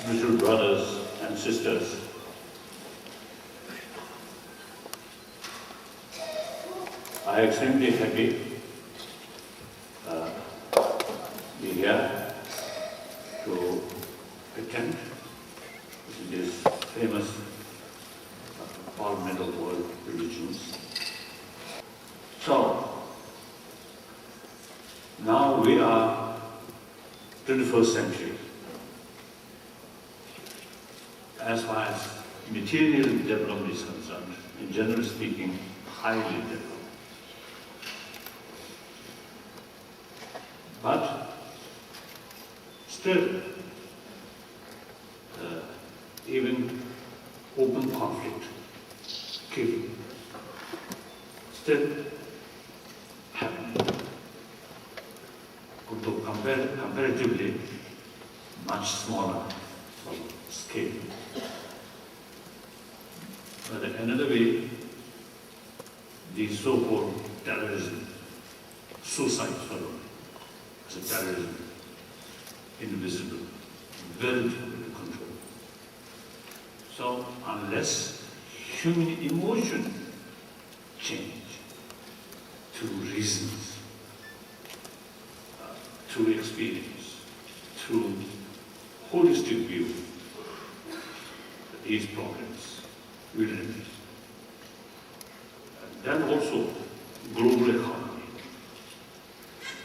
spiritual brothers and sisters, I am extremely happy to be here to attend this famous Parliament of World Religions. So, now we are 21st century. As far as material development is concerned, in general speaking, highly developed. But still, even open conflict, killing, still happening. Although comparatively much smaller scale. But another way, the so-called terrorism, suicide as a terrorism, invisible, very difficult to control. So unless human emotion change to reasons, through experience, through holistic view, these problems will remain. Then also global economy,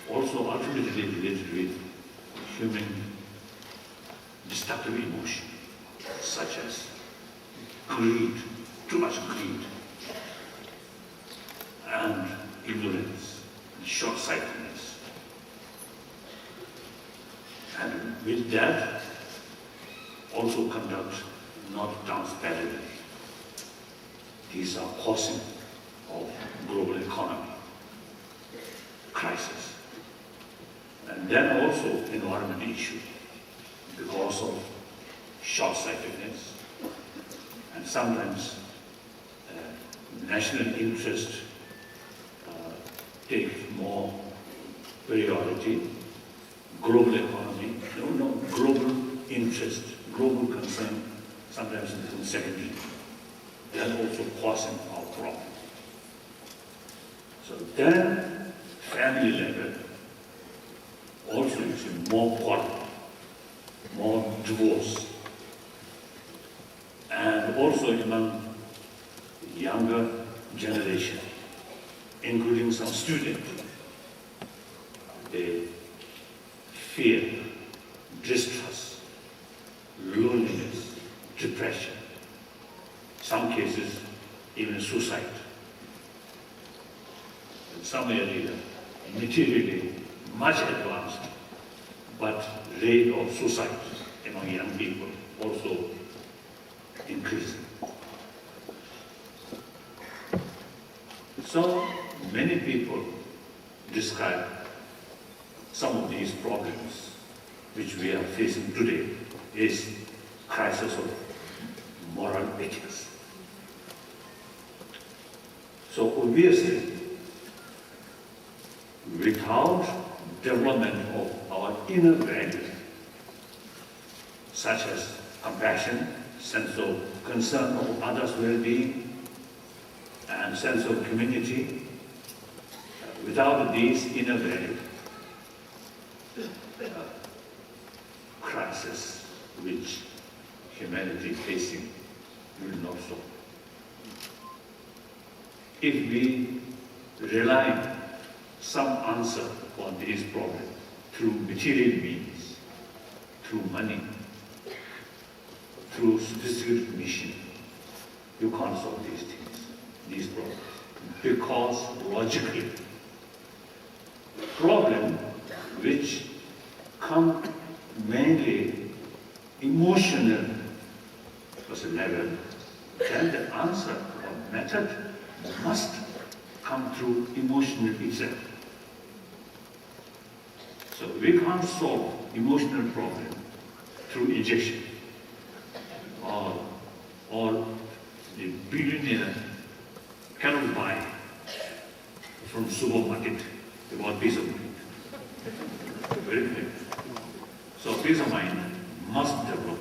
also ultimately related with human destructive emotion, such as greed, too much greed, and ignorance, and short-sightedness. And with that, also conduct not transparently. These are causing of global economy crisis. And then also environment issue because of short-sightedness and sometimes national interest takes more priority. Global economy, global interest, global concern, sometimes becomes secondary. They are also causing our problem. So then, family level, also you see more quarrel, more divorce, and also among younger generation, including some students, they fear, distrust, loneliness, depression, some cases even suicide. In some areas, materially much advanced, but rate of suicide among young people also increasing. So many people describe some of these problems which we are facing today is crisis of moral ethics. So obviously, without development of our inner values, such as compassion, sense of concern of others' well-being, and sense of community, without these inner values, crisis which humanity is facing will not solve. If we rely some answer on these problems through material means, through money, through sophisticated mission, you can't solve these things, these problems. Because logically, problem which come mainly emotional as a level, then the answer or method must come through emotional itself. So we can't solve emotional problem through injection or the billionaire cannot buy from supermarket about peace of mind. Very clear. So peace of mind must develop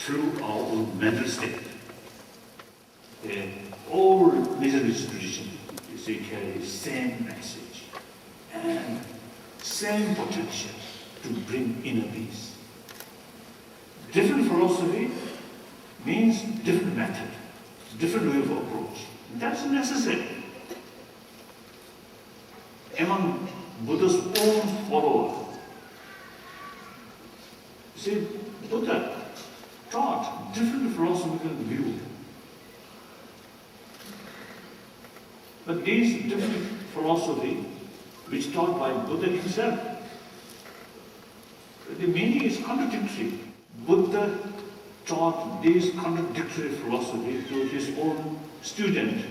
through our own mental state. All major religious traditions, you see, carry the same message and same potential to bring inner peace. Different philosophy means different method, different way of approach. That's necessary. Among Buddha's own followers, you see, Buddha taught different philosophical views. But these different philosophy, which taught by Buddha himself, the meaning is contradictory. Buddha taught this contradictory philosophy to his own student,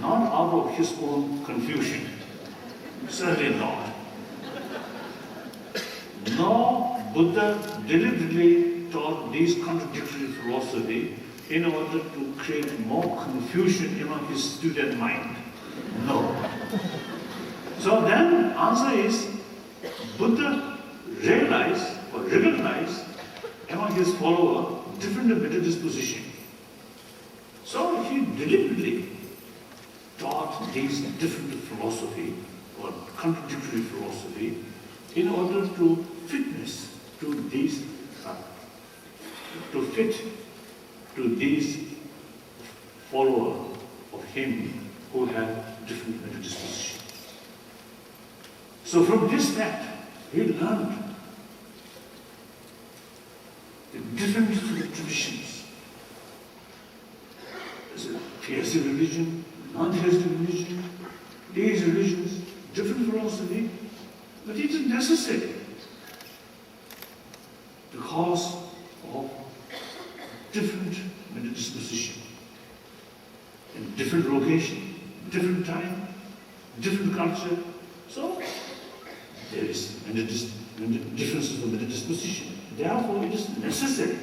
not out of his own confusion. Certainly not. No, Buddha deliberately taught this contradictory philosophy in order to create more confusion among his student mind. No. So then, answer is, Buddha realized or recognized among his followers different mental disposition. So he deliberately taught these different philosophy or contradictory philosophy in order to fitness to these, to fit to these followers of him who have different mental disposition. So from this fact, he learned the different traditions. There's a theistic religion, non-theistic religion, these religions, different philosophy, but it is necessary because of different mental disposition, in different location, different time, different culture. So there is differences of mental disposition. Therefore, it is necessary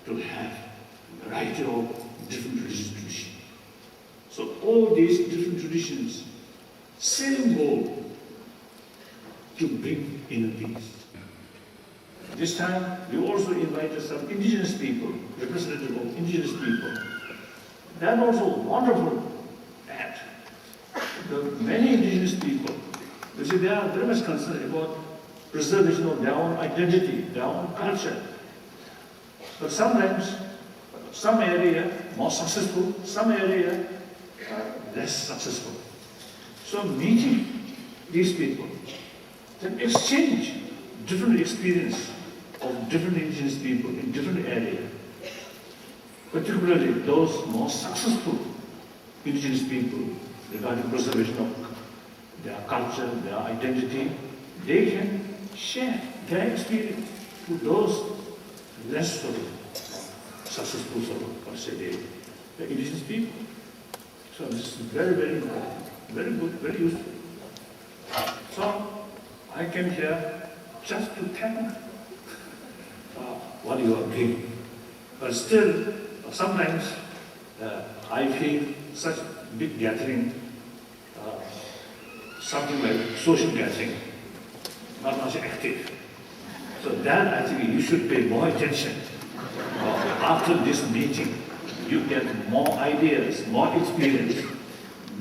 to have a variety of different religious traditions. So all these different traditions, same goal, to bring inner peace. This time, we also invited some indigenous people, representative of indigenous people. That also a wonderful act. The many indigenous people, you see, they are very much concerned about preservation of their own identity, their own culture. But sometimes, some area more successful, some area less successful. So meeting these people, then exchange different experience of different indigenous people in different areas. Particularly those more successful indigenous people regarding preservation of their culture, their identity, they can share their experience to those less sort of successful sort of, let's say, the indigenous people. So this is very, very important, very good, very useful. So I came here just to thank what you are doing. But still, sometimes I feel such big gathering, something like social gathering, not much active. So that I think you should pay more attention. After this meeting, you get more ideas, more experience.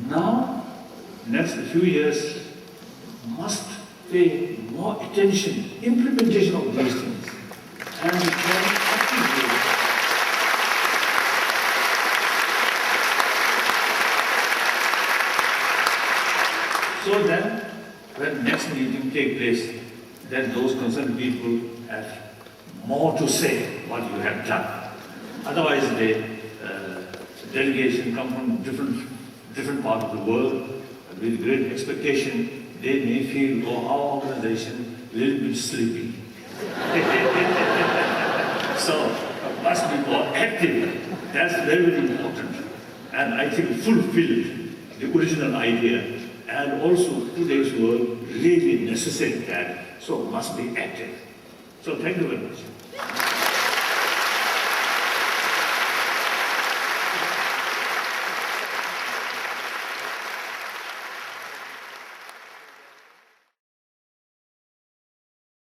Now, next few years, must pay more attention, implementation of these things, and can actively so then, when next meeting take place, then those concerned people have more to say what you have done. Otherwise, the delegation come from different part of the world with great expectation. They may feel, oh, our organization a little bit sleepy. So must be more active. That's very, very important. And I think fulfilled the original idea. And also today's world really necessary that, so must be active. So thank you very much.